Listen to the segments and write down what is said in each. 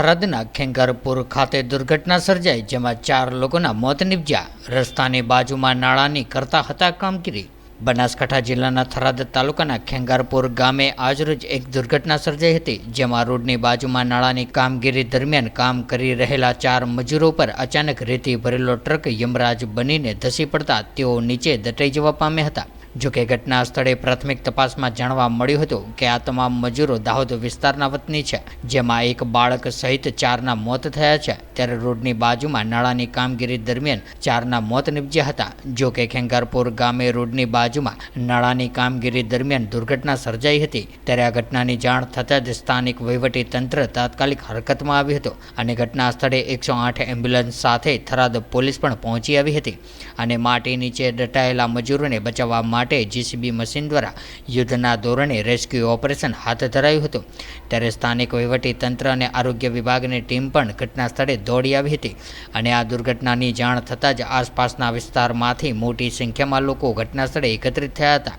થરાદના ખેંગારપુર ખાતે દુર્ઘટના સર્જાઈ, જેમાં 4 લોકોના મોત નિપજ્યા. રસ્તાની બાજુમાં નાળાની કરતા હતા કામગીરી. બનાસકાંઠા જિલ્લાના થરાદ તાલુકાના ખેંગારપુર ગામે આજરોજ એક દુર્ઘટના સર્જાઈ હતી, જેમાં રોડની બાજુમાં નાળાની કામગીરી દરમિયાન કામ કરી રહેલા 4 મજૂરો પર અચાનક રેતી ભરેલો ટ્રક યમરાજ બનીને ધસી પડતા તેઓ નીચે દટાઈ જવા પામ્યા હતા. જોકે ઘટના સ્થળે પ્રાથમિક તપાસમાં જાણવા મળ્યું હતું કે આ તમામ મજૂરો દાહોદ વિસ્તારના વતની છે, જેમાં એક બાળક સહિત 4ના મોત થયા છે. ત્યારે રોડની બાજુમાં નાળાની કામગીરી દરમિયાન 4ના મોત નિપજ્યા હતા. જોકે ખેંગારપુર ગામે રોડની બાજુમાં નાળાની કામગીરી દરમિયાન દુર્ઘટના સર્જાઈ હતી. ત્યારે આ ઘટનાની જાણ થતાં જ સ્થાનિક વહીવટી તંત્ર તાત્કાલિક હરકતમાં આવ્યું હતું અને ઘટના સ્થળે 108 એમ્બ્યુલન્સ સાથે થરાદ પોલીસ પણ પહોંચી આવી હતી અને માટી નીચે દટાયેલા મજૂરોને બચાવવા માટે જીસીબી મશીન દ્વારા યુદ્ધના ધોરણે રેસ્ક્યુ ઓપરેશન હાથ ધરાયું હતું. ત્યારે સ્થાનિક વહીવટી તંત્ર અને આરોગ્ય વિભાગની ટીમ પણ ઘટના સ્થળે દોડી આવી હતી અને આ દુર્ઘટનાની જાણ થતાં જ આસપાસના વિસ્તારમાંથી મોટી સંખ્યામાં લોકો ઘટના સ્થળે એકત્રિત થયા હતા.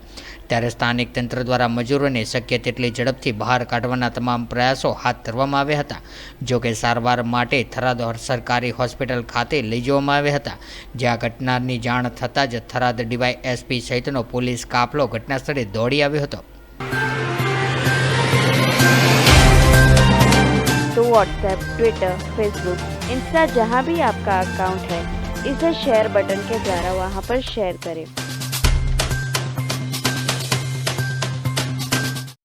ત્યારે સ્થાનિક તંત્ર દ્વારા મજૂરોને શક્ય તેટલી ઝડપથી બહાર કાઢવાના તમામ પ્રયાસો હાથ ધરવામાં આવ્યા હતા. જોકે સારવાર માટે થરાદ સરકારી હોસ્પિટલ ખાતે લઈ જવામાં આવ્યા હતા, જ્યાં ઘટનાની જાણ થતાં જ થરાદ ડીવાયએસપી સહિતનો પોલીસ કાફલો ઘટના સ્થળે દોડી આવ્યો હતો. तो व्हाट्सएप, ट्विटर, फेसबुक, इंस्टा जहाँ भी आपका अकाउंट है, इसे शेयर बटन के द्वारा वहाँ पर शेयर करें.